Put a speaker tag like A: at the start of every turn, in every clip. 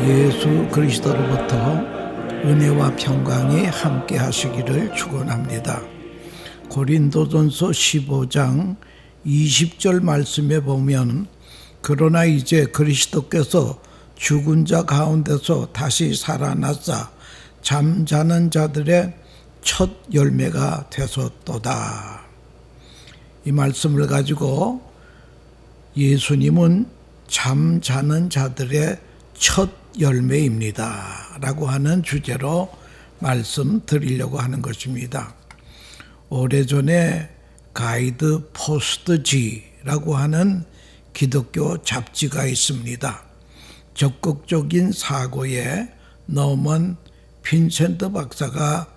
A: 예수 그리스도로부터 은혜와 평강이 함께 하시기를 축원합니다. 고린도전서 15장 20절 말씀에 보면 그러나 이제 그리스도께서 죽은 자 가운데서 다시 살아나사 잠자는 자들의 첫 열매가 되셨도다. 이 말씀을 가지고 예수님은 잠자는 자들의 첫 열매입니다 라고 하는 주제로 말씀드리려고 하는 것입니다. 오래전에 가이드 포스트지라고 하는 기독교 잡지가 있습니다. 적극적인 사고에 너먼 빈센트 박사가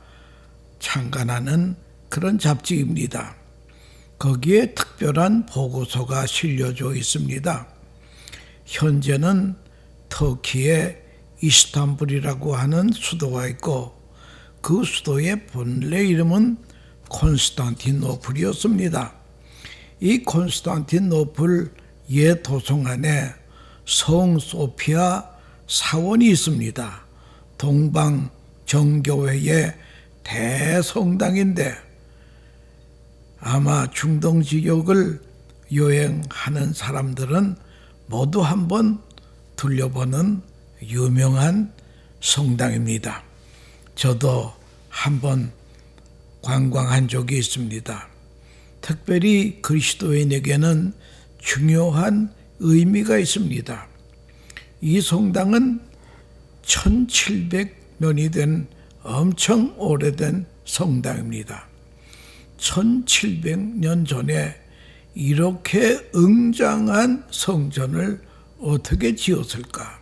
A: 창간하는 그런 잡지입니다. 거기에 특별한 보고서가 실려져 있습니다. 현재는 터키의 이스탄불이라고 하는 수도가 있고 그 수도의 본래 이름은 콘스탄티노플이었습니다. 이 콘스탄티노플 옛 도성 안에 성 소피아 사원이 있습니다. 동방 정교회의 대성당인데 아마 중동 지역을 여행하는 사람들은 모두 한번 들려보는 유명한 성당입니다. 저도 한번 관광한 적이 있습니다. 특별히 그리스도인에게는 중요한 의미가 있습니다. 이 성당은 1700년이 된 엄청 오래된 성당입니다. 1700년 전에 이렇게 웅장한 성전을 어떻게 지었을까?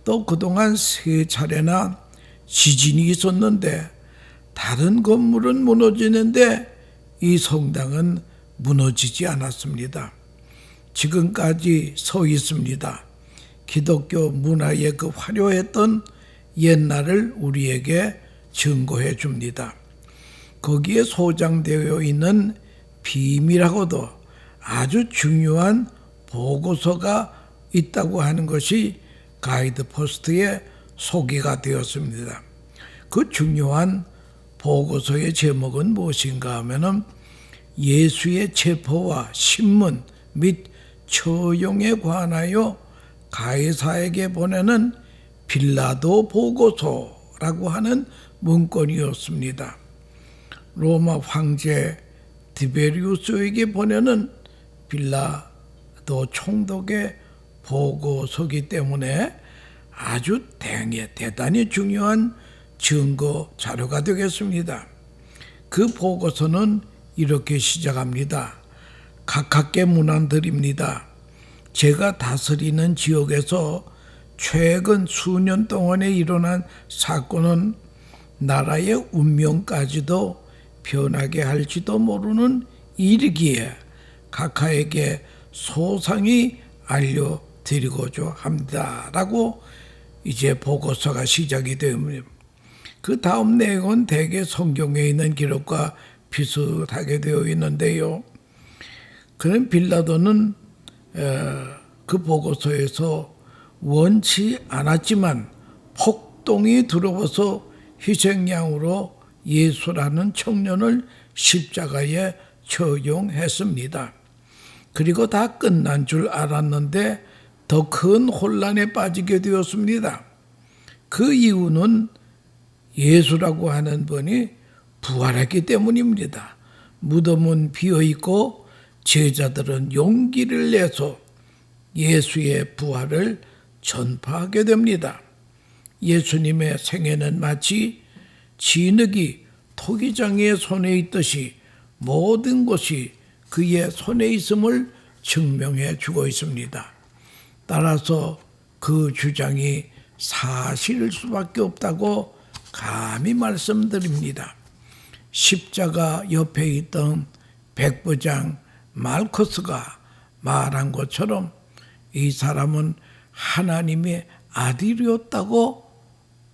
A: 또 그동안 세 차례나 지진이 있었는데 다른 건물은 무너지는데 이 성당은 무너지지 않았습니다. 지금까지 서 있습니다. 기독교 문화의 그 화려했던 옛날을 우리에게 증거해 줍니다. 거기에 소장되어 있는 비밀하고도 아주 중요한 보고서가 있다고 하는 것이 가이드 포스트에 소개가 되었습니다. 그 중요한 보고서의 제목은 무엇인가 하면은 예수의 체포와 신문 및 처형에 관하여 가이사에게 보내는 빌라도 보고서라고 하는 문건이었습니다. 로마 황제 디베리우스에게 보내는 빌라도 총독의 보고서기 때문에 아주 대단히 중요한 증거 자료가 되겠습니다. 그 보고서는 이렇게 시작합니다. 가깝게 문안드립니다. 제가 다스리는 지역에서 최근 수년 동안에 일어난 사건은 나라의 운명까지도 변하게 할지도 모르는 일이기에 각하에게 소상히 알려드리고자 합니다. 라고 이제 보고서가 시작이 됩니다. 그 다음 내용은 대개 성경에 있는 기록과 비슷하게 되어 있는데요. 그런 빌라도는 그 보고서에서 원치 않았지만 폭동이 들어와서 희생양으로 예수라는 청년을 십자가에 처형했습니다. 그리고 다 끝난 줄 알았는데 더 큰 혼란에 빠지게 되었습니다. 그 이유는 예수라고 하는 분이 부활했기 때문입니다. 무덤은 비어있고 제자들은 용기를 내서 예수의 부활을 전파하게 됩니다. 예수님의 생애는 마치 진흙이 토기장이의 손에 있듯이 모든 것이 그의 손에 있음을 증명해 주고 있습니다. 따라서 그 주장이 사실일 수밖에 없다고 감히 말씀드립니다. 십자가 옆에 있던 백부장 말코스가 말한 것처럼 이 사람은 하나님의 아들이었다고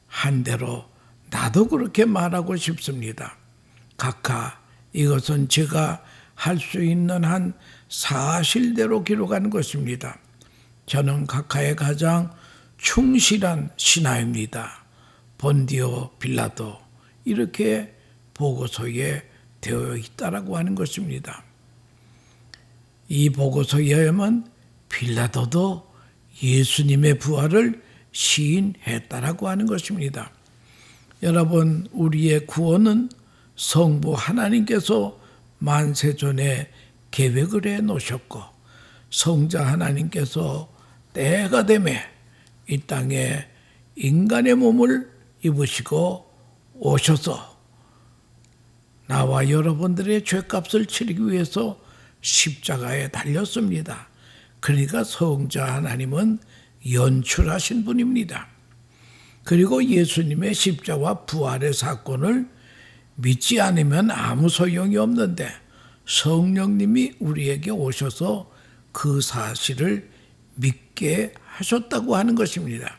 A: 한 대로 나도 그렇게 말하고 싶습니다. 각하, 이것은 제가 할 수 있는 한 사실대로 기록한 것입니다. 저는 각하의 가장 충실한 신하입니다. 본디오 빌라도 이렇게 보고서에 되어 있다라고 하는 것입니다. 이 보고서에 의하면 빌라도도 예수님의 부활을 시인했다라고 하는 것입니다. 여러분, 우리의 구원은 성부 하나님께서 만세전에 계획을 해 놓으셨고 성자 하나님께서 때가 되매 이 땅에 인간의 몸을 입으시고 오셔서 나와 여러분들의 죄값을 치르기 위해서 십자가에 달렸습니다. 그러니까 성자 하나님은 연출하신 분입니다. 그리고 예수님의 십자와 부활의 사건을 믿지 않으면 아무 소용이 없는데 성령님이 우리에게 오셔서 그 사실을 믿게 하셨다고 하는 것입니다.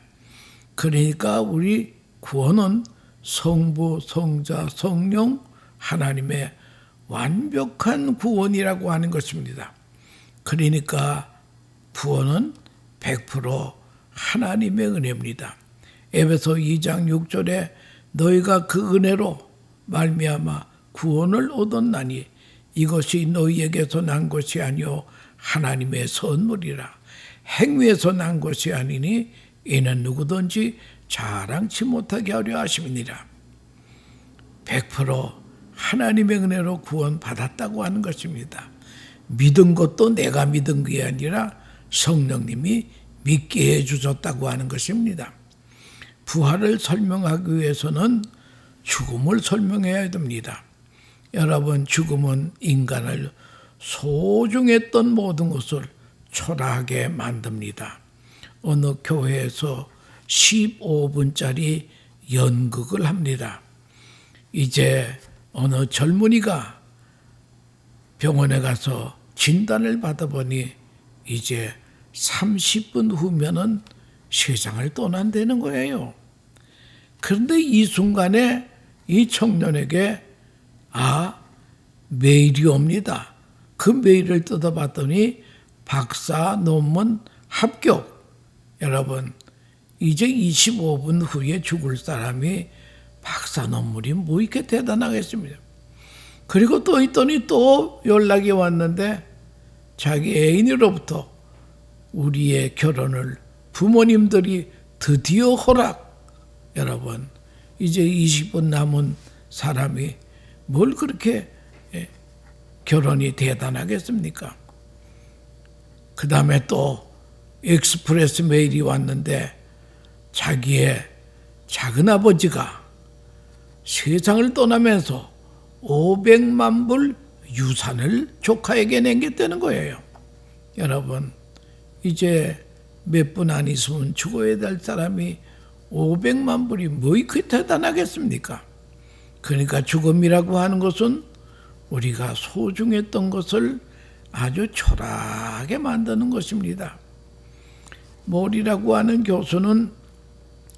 A: 그러니까 우리 구원은 성부, 성자, 성령 하나님의 완벽한 구원이라고 하는 것입니다. 그러니까 구원은 100% 하나님의 은혜입니다. 에베소 2장 6절에 너희가 그 은혜로 말미암아 구원을 얻었나니 이것이 너희에게서 난 것이 아니요 하나님의 선물이라. 행위에서 난 것이 아니니 이는 누구든지 자랑치 못하게 하려 하심이니라. 100% 하나님의 은혜로 구원받았다고 하는 것입니다. 믿은 것도 내가 믿은 게 아니라 성령님이 믿게 해주셨다고 하는 것입니다. 부활을 설명하기 위해서는 죽음을 설명해야 됩니다. 여러분, 죽음은 인간을 소중했던 모든 것을 초라하게 만듭니다. 어느 교회에서 15분짜리 연극을 합니다. 이제 어느 젊은이가 병원에 가서 진단을 받아보니 이제 30분 후면은 세상을 떠난다는 거예요. 그런데 이 순간에 이 청년에게 메일이 옵니다. 그 메일을 뜯어봤더니 박사 논문 합격. 여러분, 이제 25분 후에 죽을 사람이 박사 논문이 뭐 이렇게 대단하겠습니까? 그리고 또 있더니 또 연락이 왔는데 자기 애인으로부터 우리의 결혼을 부모님들이 드디어 허락. 여러분, 이제 20분 남은 사람이 뭘 그렇게 결혼이 대단하겠습니까? 그 다음에 또 익스프레스 메일이 왔는데 자기의 작은아버지가 세상을 떠나면서 500만 불 유산을 조카에게 남겼다는 거예요. 여러분, 이제 몇 분 안 있으면 죽어야 될 사람이 500만 불이 뭐 이렇게 대단하겠습니까? 그러니까 죽음이라고 하는 것은 우리가 소중했던 것을 아주 초라하게 만드는 것입니다. 몰이라고 하는 교수는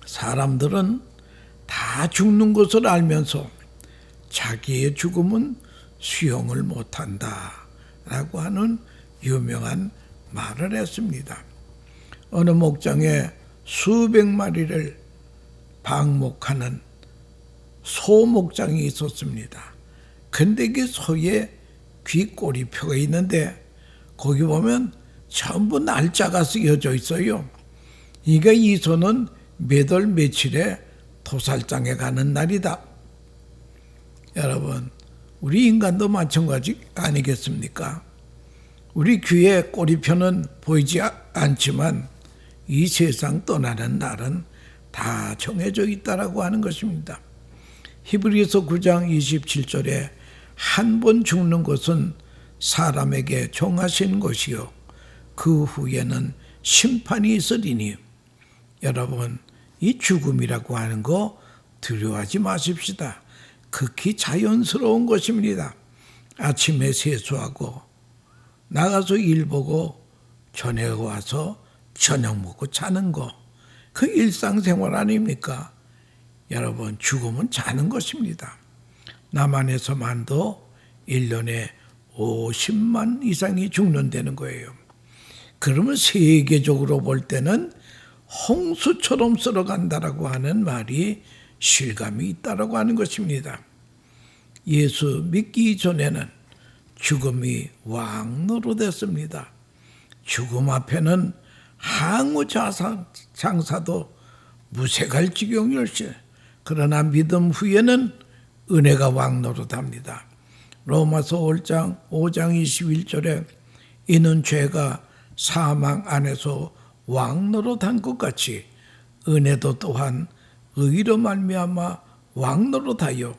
A: 사람들은 다 죽는 것을 알면서 자기의 죽음은 수용을 못한다 라고 하는 유명한 말을 했습니다. 어느 목장에 수백 마리를 방목하는 소 목장이 있었습니다. 근데 그 소의 귀꼬리표가 있는데 거기 보면 전부 날짜가 쓰여져 있어요. 그러니까 이 소는 몇 월 며칠에 도살장에 가는 날이다. 여러분, 우리 인간도 마찬가지 아니겠습니까? 우리 귀에 꼬리표는 보이지 않지만 이 세상 떠나는 날은 다 정해져 있다라고 하는 것입니다. 히브리서 9장 27절에 한 번 죽는 것은 사람에게 정하신 것이요 그 후에는 심판이 있으리니. 여러분, 이 죽음이라고 하는 거 두려워하지 마십시다. 극히 자연스러운 것입니다. 아침에 세수하고 나가서 일 보고 저녁에 와서 저녁 먹고 자는 거, 그 일상생활 아닙니까? 여러분, 죽음은 자는 것입니다. 남한에서만도 1년에 50만 이상이 죽는다는 거예요. 그러면 세계적으로 볼 때는 홍수처럼 쓸어간다라고 하는 말이 실감이 있다라고 하는 것입니다. 예수 믿기 전에는 죽음이 왕노릇했습니다. 죽음 앞에는 항우 장사도 무색할 지경일세. 그러나 믿음 후에는 은혜가 왕노릇합니다. 로마서 5장 21절에 이는 죄가 사망 안에서 왕노릇한 것 같이 은혜도 또한 의로 말미암아 왕노릇하여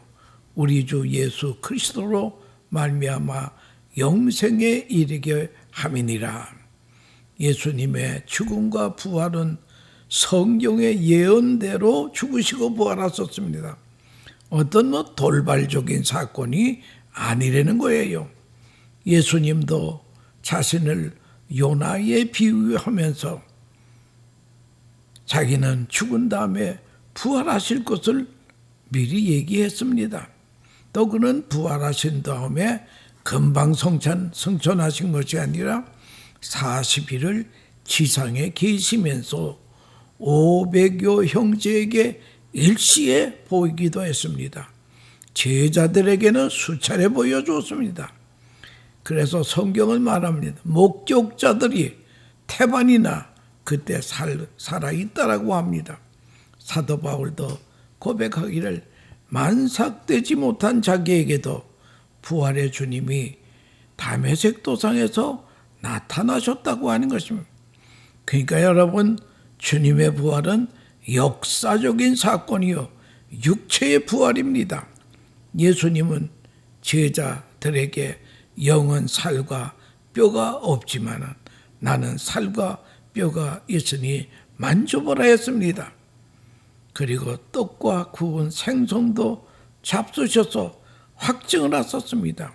A: 우리 주 예수 그리스도로 말미암아 영생에 이르게 함이니라. 예수님의 죽음과 부활은 성경의 예언대로 죽으시고 부활하셨습니다. 어떤 돌발적인 사건이 아니라는 거예요. 예수님도 자신을 요나에 비유하면서 자기는 죽은 다음에 부활하실 것을 미리 얘기했습니다. 또 그는 부활하신 다음에 금방 성천하신 것이 아니라 40일을 지상에 계시면서 500여 형제에게 일시에 보이기도 했습니다. 제자들에게는 수차례 보여주었습니다. 그래서 성경은 말합니다. 목격자들이 태반이나 그때 살아있다라고 합니다. 사도 바울도 고백하기를 만삭되지 못한 자기에게도 부활의 주님이 다메섹 도상에서 나타나셨다고 하는 것입니다. 그러니까 여러분, 주님의 부활은 역사적인 사건이요 육체의 부활입니다. 예수님은 제자들에게 영은 살과 뼈가 없지만 나는 살과 뼈가 있으니 만져보라 했습니다. 그리고 떡과 구운 생선도 잡수셔서 확증을 하셨습니다.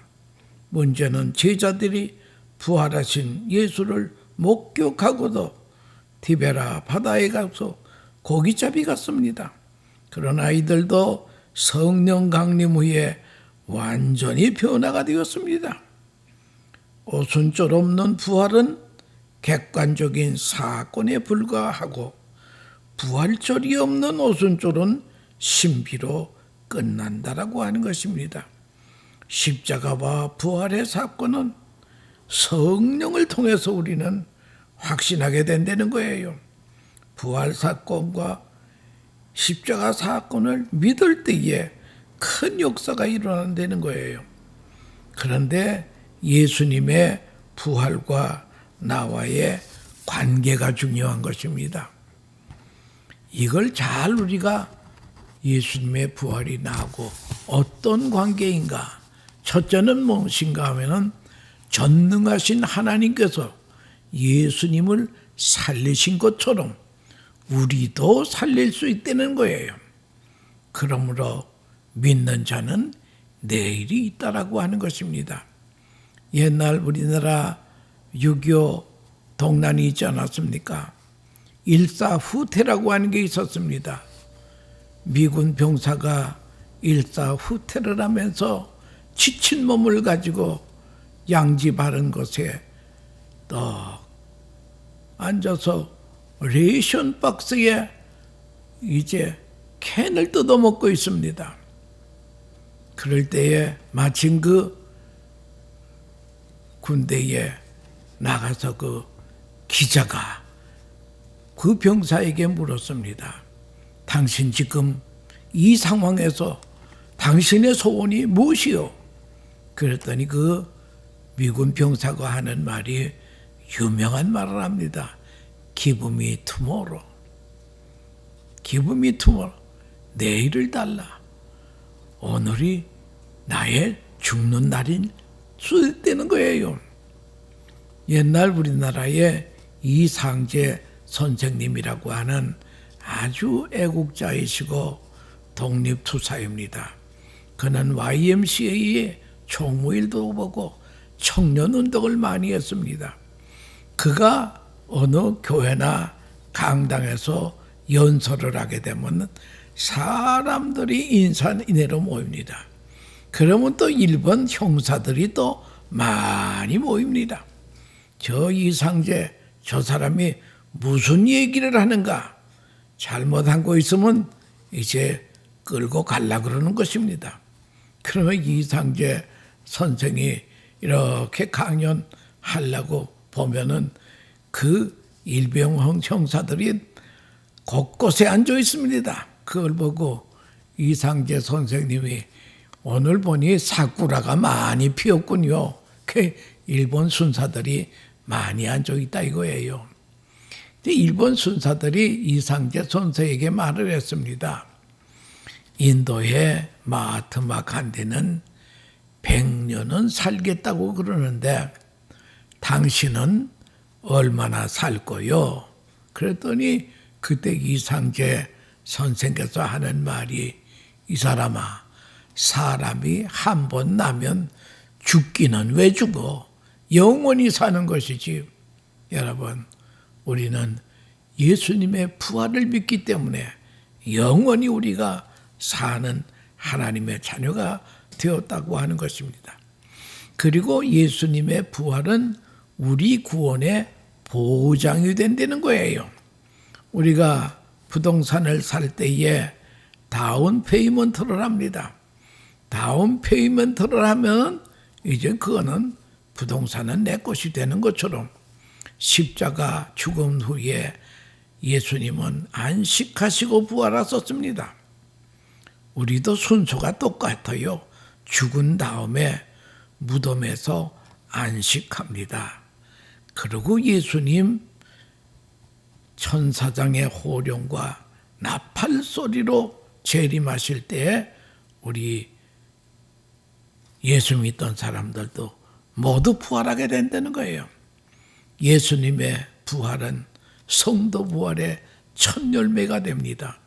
A: 문제는 제자들이 부활하신 예수를 목격하고도 디베라 바다에 가서 고기잡이 갔습니다. 그러나 이들도 성령 강림 후에 완전히 변화가 되었습니다. 오순절 없는 부활은 객관적인 사건에 불과하고 부활절이 없는 오순절은 신비로 끝난다라고 하는 것입니다. 십자가와 부활의 사건은 성령을 통해서 우리는 확신하게 된다는 거예요. 부활 사건과 십자가 사건을 믿을 때에 큰 역사가 일어난다는 거예요. 그런데 예수님의 부활과 나와의 관계가 중요한 것입니다. 이걸 잘 우리가 예수님의 부활이 나하고 어떤 관계인가? 첫째는 무엇인가 하면은 전능하신 하나님께서 예수님을 살리신 것처럼 우리도 살릴 수 있다는 거예요. 그러므로 믿는 자는 내일이 있다라고 하는 것입니다. 옛날 우리나라 6.25 동란이 있지 않았습니까? 일사후퇴라고 하는 게 있었습니다. 미군 병사가 일사후퇴를 하면서 지친 몸을 가지고 양지 바른 곳에 떡 앉아서 레이션 박스에 이제 캔을 뜯어먹고 있습니다. 그럴 때에 마침 그 군대에 나가서 그 기자가 그 병사에게 물었습니다. 당신 지금 이 상황에서 당신의 소원이 무엇이요? 그랬더니 그 미군 병사가 하는 말이 유명한 말을 합니다. Give me tomorrow. Give me tomorrow. 내일을 달라. 오늘이 나의 죽는 날인 수 있다는 거예요. 옛날 우리나라에 이상재 선생님이라고 하는 아주 애국자이시고 독립투사입니다. 그는 YMCA의 총무일도 보고 청년운동을 많이 했습니다. 그가 어느 교회나 강당에서 연설을 하게 되면 사람들이 인산인해로 모입니다. 그러면 또 일본 형사들이 또 많이 모입니다. 저 이상재 저 사람이 무슨 얘기를 하는가? 잘못한 거 있으면 이제 끌고 갈라 그러는 것입니다. 그러면 이상재 선생이 이렇게 강연하려고 보면은 그 일병 형사들이 곳곳에 앉아 있습니다. 그걸 보고 이상재 선생님이 오늘 보니 사쿠라가 많이 피었군요. 그 일본 순사들이 많이 앉아 있다 이거예요. 일본 순사들이 이상재 선생에게 말을 했습니다. 인도의 마하트마 간디는 100년은 살겠다고 그러는데 당신은 얼마나 살 거요? 그랬더니 그때 이상재 선생께서 하는 말이 이 사람아, 사람이 한 번 나면 죽기는 왜 죽어? 영원히 사는 것이지. 여러분, 우리는 예수님의 부활을 믿기 때문에 영원히 우리가 사는 하나님의 자녀가 되었다고 하는 것입니다. 그리고 예수님의 부활은 우리 구원의 보장이 된다는 거예요. 우리가 부동산을 살 때에 다운 페이먼트를 합니다. 다운 페이먼트를 하면 이제 그거는 부동산은 내 것이 되는 것처럼 십자가 죽음 후에 예수님은 안식하시고 부활하셨습니다. 우리도 순서가 똑같아요. 죽은 다음에 무덤에서 안식합니다. 그리고 예수님 천사장의 호령과 나팔 소리로 재림하실 때에 우리 예수 믿던 사람들도 모두 부활하게 된다는 거예요. 예수님의 부활은 성도 부활의 첫 열매가 됩니다.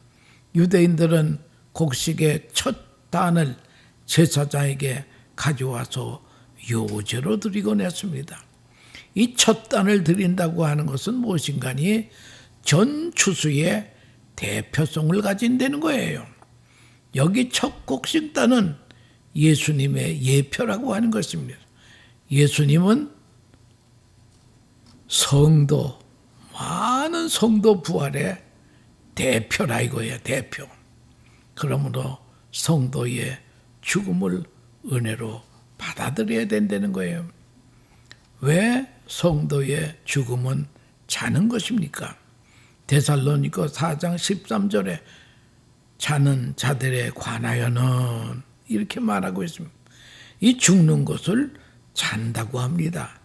A: 유대인들은 곡식의 첫 단을 제사장에게 가져와서 요제로 드리곤 했습니다. 이 첫 단을 드린다고 하는 것은 무엇인가니 전 추수의 대표성을 가진다는 거예요. 여기 첫 곡식단은 예수님의 예표라고 하는 것입니다. 예수님은 성도, 많은 성도 부활의 대표라 이거예요. 대표. 그러므로 성도의 죽음을 은혜로 받아들여야 된다는 거예요. 왜 성도의 죽음은 자는 것입니까? 데살로니가 4장 13절에 자는 자들에 관하여는 이렇게 말하고 있습니다. 이 죽는 것을 잔다고 합니다.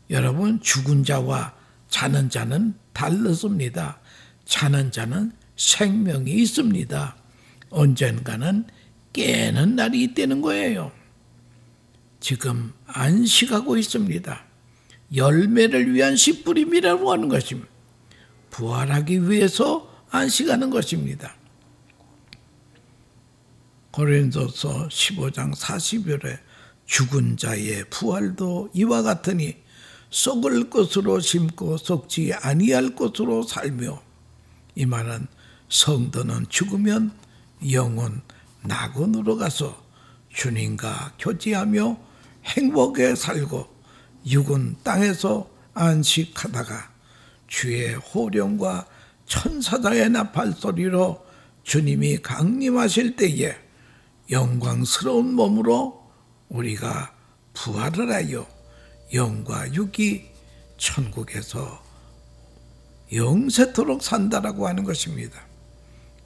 A: 여러분, 죽은 자와 자는 자는 다르습니다. 자는 자는 생명이 있습니다. 언젠가는 깨는 날이 있다는 거예요. 지금 안식하고 있습니다. 열매를 위한 씨뿌림이라고 하는 것입니다. 부활하기 위해서 안식하는 것입니다. 고린도서 15장 40절에 죽은 자의 부활도 이와 같으니 썩을 것으로 심고 썩지 아니할 것으로 살며, 이 말은 성도는 죽으면 영혼 낙원으로 가서 주님과 교제하며 행복에 살고 육은 땅에서 안식하다가 주의 호령과 천사장의 나팔 소리로 주님이 강림하실 때에 영광스러운 몸으로 우리가 부활을 하여 영과 육이 천국에서 영세토록 산다라고 하는 것입니다.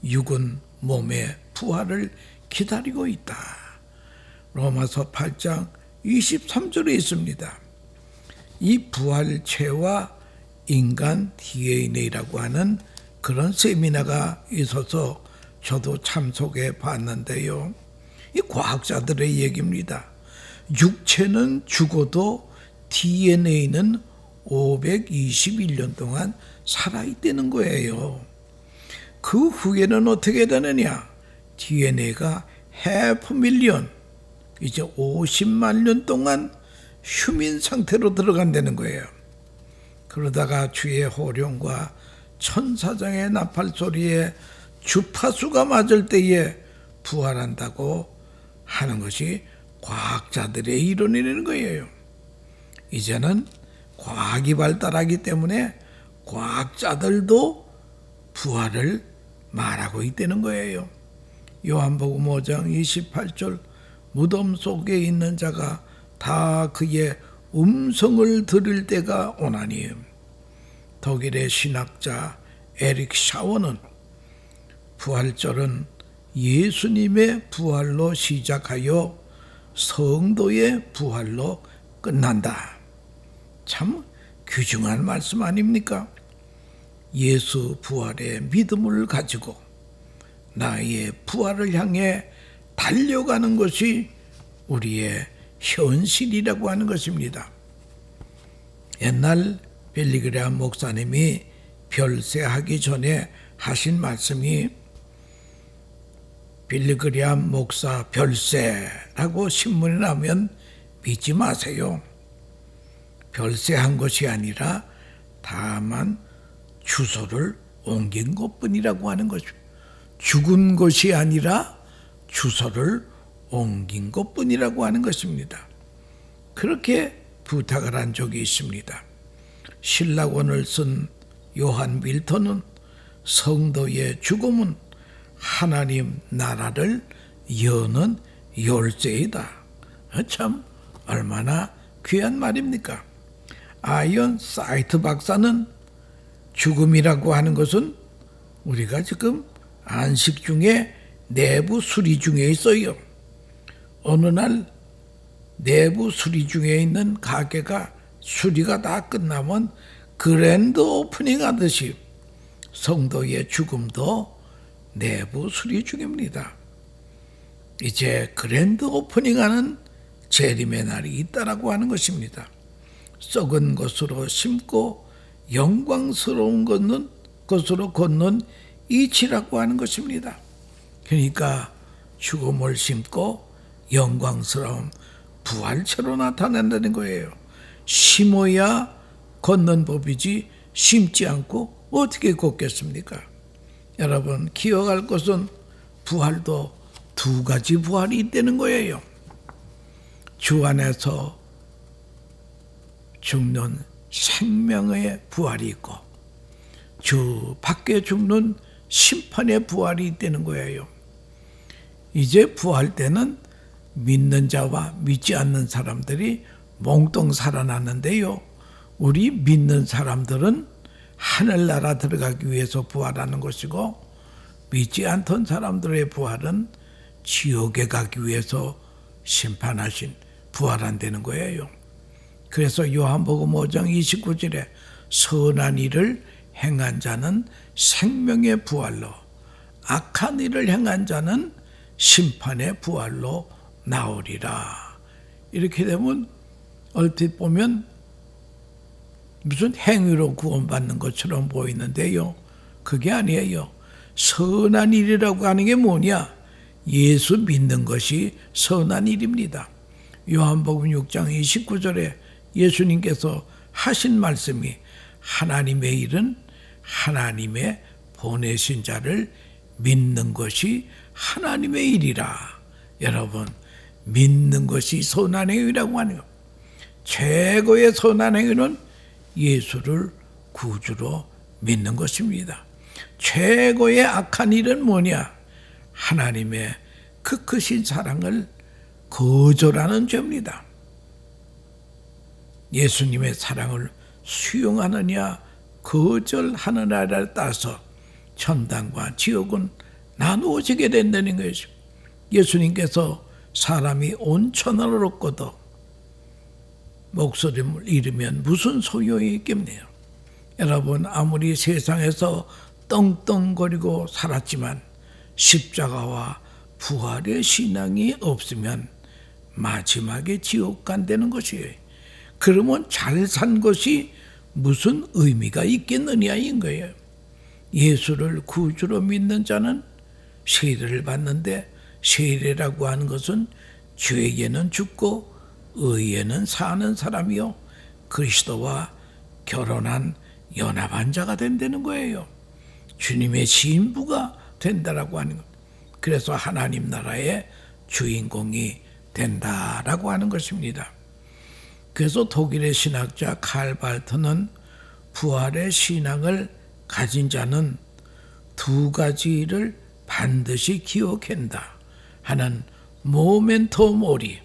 A: 육은 몸의 부활을 기다리고 있다. 로마서 8장 23절에 있습니다. 이 부활체와 인간 DNA라고 하는 그런 세미나가 있어서 저도 참석해 봤는데요. 이 과학자들의 얘기입니다. 육체는 죽어도 DNA는 521년 동안 살아있다는 거예요. 그 후에는 어떻게 되느냐? DNA가 500,000,000, 이제 50만 년 동안 휴민 상태로 들어간다는 거예요. 그러다가 주의 호령과 천사장의 나팔 소리에 주파수가 맞을 때에 부활한다고 하는 것이 과학자들의 이론이라는 거예요. 이제는 과학이 발달하기 때문에 과학자들도 부활을 말하고 있다는 거예요. 요한복음 5장 28절 무덤 속에 있는 자가 다 그의 음성을 들을 때가 오나니. 독일의 신학자 에릭 샤워는 부활절은 예수님의 부활로 시작하여 성도의 부활로 끝난다. 참 귀중한 말씀 아닙니까? 예수 부활의 믿음을 가지고 나의 부활을 향해 달려가는 것이 우리의 현실이라고 하는 것입니다. 옛날 빌리그레암 목사님이 별세하기 전에 하신 말씀이 빌리그레암 목사 별세라고 신문이 나면 믿지 마세요. 별세한 것이 아니라 다만 주소를 옮긴 것뿐이라고 하는 거죠. 죽은 것이 아니라 주소를 옮긴 것뿐이라고 하는 것입니다. 그렇게 부탁을 한 적이 있습니다. 신라권을 쓴 요한 밀턴은 성도의 죽음은 하나님 나라를 여는 열쇠이다. 참 얼마나 귀한 말입니까? 아이언 사이트 박사는 죽음이라고 하는 것은 우리가 지금 안식 중에 내부 수리 중에 있어요. 어느 날 내부 수리 중에 있는 가게가 수리가 다 끝나면 그랜드 오프닝 하듯이 성도의 죽음도 내부 수리 중입니다. 이제 그랜드 오프닝하는 재림의 날이 있다라고 하는 것입니다. 썩은 것으로 심고 영광스러운 것으로 걷는 이치라고 하는 것입니다. 그러니까 죽음을 심고 영광스러운 부활체로 나타난다는 거예요. 심어야 걷는 법이지 심지 않고 어떻게 걷겠습니까? 여러분 기억할 것은 부활도 두 가지 부활이 있다는 거예요. 주 안에서 죽는 생명의 부활이 있고 주 밖에 죽는 심판의 부활이 있다는 거예요. 이제 부활 때는 믿는 자와 믿지 않는 사람들이 몽땅 살아났는데요. 우리 믿는 사람들은 하늘나라 들어가기 위해서 부활하는 것이고 믿지 않던 사람들의 부활은 지옥에 가기 위해서 심판하신 부활한다는 거예요. 그래서 요한복음 5장 29절에 선한 일을 행한 자는 생명의 부활로 악한 일을 행한 자는 심판의 부활로 나오리라. 이렇게 되면 얼핏 보면 무슨 행위로 구원받는 것처럼 보이는데요. 그게 아니에요. 선한 일이라고 하는 게 뭐냐? 예수 믿는 것이 선한 일입니다. 요한복음 6장 29절에 예수님께서 하신 말씀이 하나님의 일은 하나님의 보내신 자를 믿는 것이 하나님의 일이라. 여러분 믿는 것이 선한 행위라고 하는 것. 최고의 선한 행위는 예수를 구주로 믿는 것입니다. 최고의 악한 일은 뭐냐? 하나님의 그 크신 사랑을 거절하는 죄입니다. 예수님의 사랑을 수용하느냐 거절하느냐를 따라서 천당과 지옥은 나누어지게 된다는 것이죠. 예수님께서 사람이 온 천하를 얻고도 목소리를 잃으면 무슨 소용이 있겠네요. 여러분 아무리 세상에서 떵떵거리고 살았지만 십자가와 부활의 신앙이 없으면 마지막에 지옥 간다는 것이에요. 그러면 잘 산 것이 무슨 의미가 있겠느냐인 거예요. 예수를 구주로 믿는 자는 세례를 받는데 세례라고 하는 것은 죄에는 죽고 의에는 사는 사람이요 그리스도와 결혼한 연합한 자가 된다는 거예요. 주님의 신부가 된다라고 하는 것. 그래서 하나님 나라의 주인공이 된다라고 하는 것입니다. 그래서 독일의 신학자 칼 발트는 부활의 신앙을 가진 자는 두 가지를 반드시 기억한다 하는 모멘토 모리,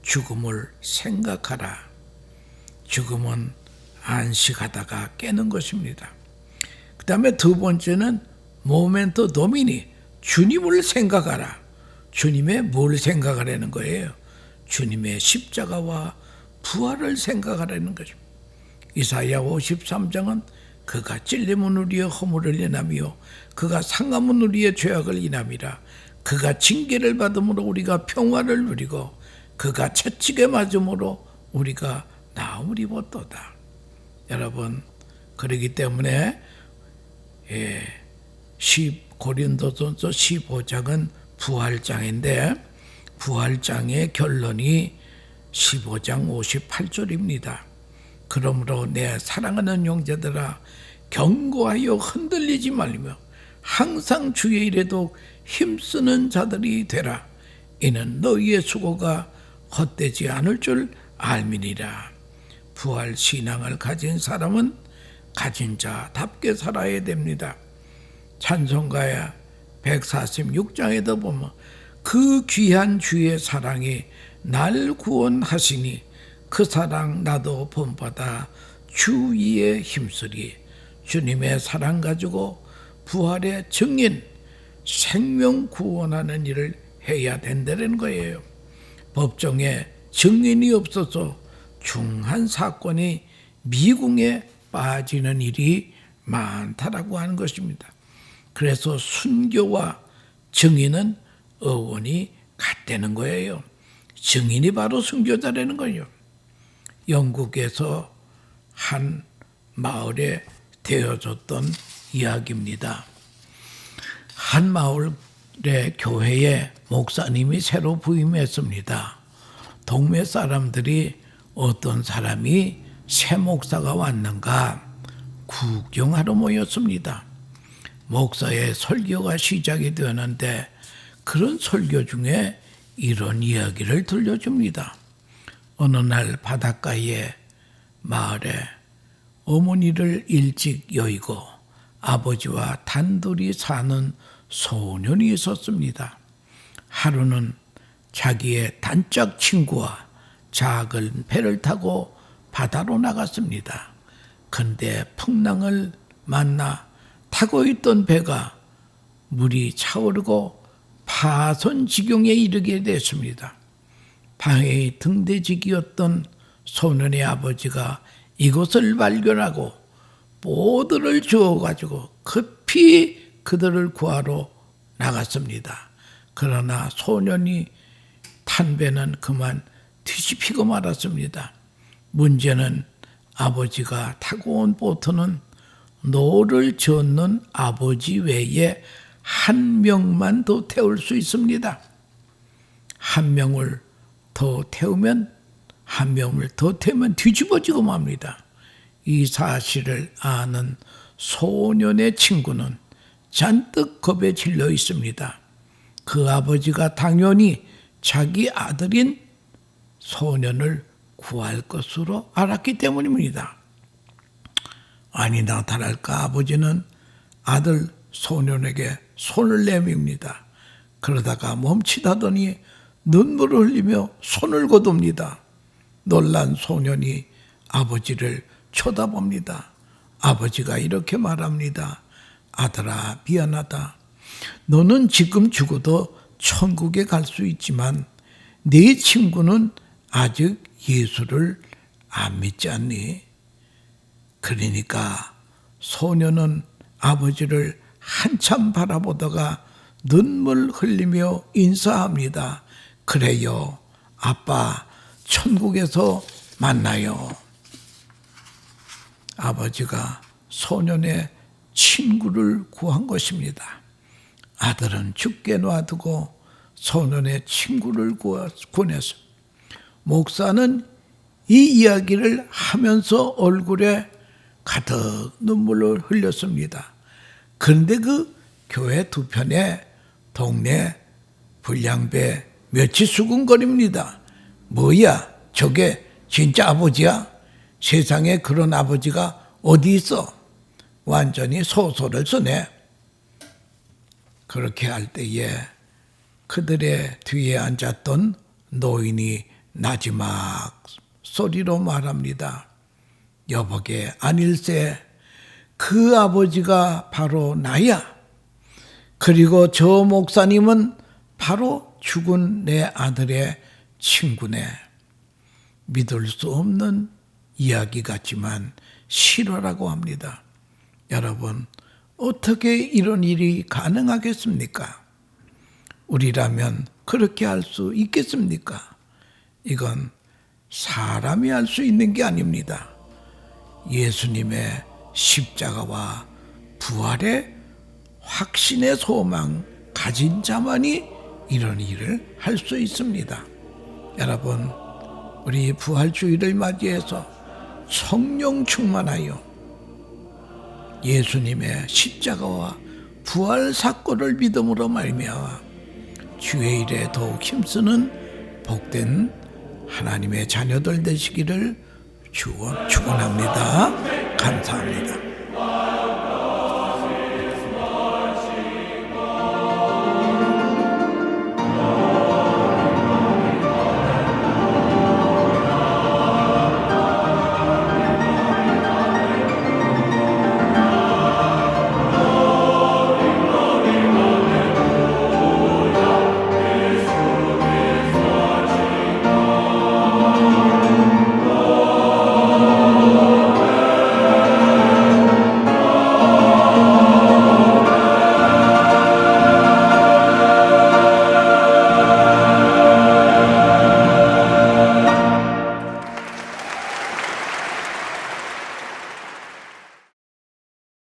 A: 죽음을 생각하라. 죽음은 안식하다가 깨는 것입니다. 그 다음에 두 번째는 모멘토 도미니, 주님을 생각하라. 주님의 뭘 생각하라는 거예요? 주님의 십자가와 부활을 생각하라는 것입니다. 이사야 53장은 그가 찔림은 우리의 허물을 인하며 그가 상함은 우리의 죄악을 인함이라. 그가 징계를 받음으로 우리가 평화를 누리고 그가 채찍에 맞음으로 우리가 나음을 입었도다. 여러분, 그렇기 때문에 고린도전서 15장은 부활장인데 부활장의 결론이 15장 58절입니다. 그러므로 내 사랑하는 형제들아 견고하여 흔들리지 말며 항상 주의 일에도 힘쓰는 자들이 되라. 이는 너희의 수고가 헛되지 않을 줄 알미니라. 부활 신앙을 가진 사람은 가진 자답게 살아야 됩니다. 찬송가야 146장에도 보면 그 귀한 주의 사랑이 날 구원하시니 그 사랑 나도 본받아 주 위에 힘쓰리. 주님의 사랑 가지고 부활의 증인, 생명 구원하는 일을 해야 된다는 거예요. 법정에 증인이 없어서 중한 사건이 미궁에 빠지는 일이 많다라고 하는 것입니다. 그래서 순교와 증인은 어원이 같다는 거예요. 증인이 바로 순교자라는 거예요. 영국에서 한 마을에 되어졌던 이야기입니다. 한 마을의 교회에 목사님이 새로 부임했습니다. 동네 사람들이 어떤 사람이 새 목사가 왔는가 구경하러 모였습니다. 목사의 설교가 시작이 되었는데 그런 설교 중에 이런 이야기를 들려줍니다. 어느 날 바닷가에 마을에 어머니를 일찍 여의고 아버지와 단둘이 사는 소년이 있었습니다. 하루는 자기의 단짝 친구와 작은 배를 타고 바다로 나갔습니다. 근데 풍랑을 만나 타고 있던 배가 물이 차오르고 파손 지경에 이르게 됐습니다. 방해의 등대직이었던 소년의 아버지가 이것을 발견하고 보드를 주어가지고 급히 그들을 구하러 나갔습니다. 그러나 소년이 탄 배는 그만 뒤집히고 말았습니다. 문제는 아버지가 타고 온 보트는 노를 젓는 아버지 외에 한 명만 더 태울 수 있습니다. 한 명을 더 태우면 뒤집어지고 맙니다. 이 사실을 아는 소년의 친구는 잔뜩 겁에 질려 있습니다. 그 아버지가 당연히 자기 아들인 소년을 구할 것으로 알았기 때문입니다. 아니나 다를까 아버지는 아들 소년에게 손을 내밉니다. 그러다가 멈칫하더니 눈물을 흘리며 손을 거둡니다. 놀란 소년이 아버지를 쳐다봅니다. 아버지가 이렇게 말합니다. 아들아, 미안하다. 너는 지금 죽어도 천국에 갈 수 있지만 네 친구는 아직 예수를 안 믿지 않니? 그러니까 소년은 아버지를 한참 바라보다가 눈물 흘리며 인사합니다. 그래요, 아빠, 천국에서 만나요. 아버지가 소년의 친구를 구한 것입니다. 아들은 죽게 놔두고 소년의 친구를 구해서 목사는 이 이야기를 하면서 얼굴에 가득 눈물을 흘렸습니다. 그런데 그 교회 두 편에 동네 불량배 며칠 수군거립니다. 뭐야, 저게 진짜 아버지야? 세상에 그런 아버지가 어디 있어? 완전히 소설을 쓰네. 그렇게 할 때에 그들의 뒤에 앉았던 노인이 나지막 소리로 말합니다. 여보게 아닐세, 그 아버지가 바로 나야. 그리고 저 목사님은 바로 죽은 내 아들의 친구네. 믿을 수 없는 이야기 같지만 실화라고 합니다. 여러분, 어떻게 이런 일이 가능하겠습니까? 우리라면 그렇게 할 수 있겠습니까? 이건 사람이 할 수 있는 게 아닙니다. 예수님의 십자가와 부활의 확신의 소망 가진 자만이 이런 일을 할 수 있습니다. 여러분, 우리 부활주의를 맞이해서 성령 충만하여 예수님의 십자가와 부활 사건을 믿음으로 말미암아 주의 일에 더욱 힘쓰는 복된 하나님의 자녀들 되시기를 축원합니다. 감사합니다.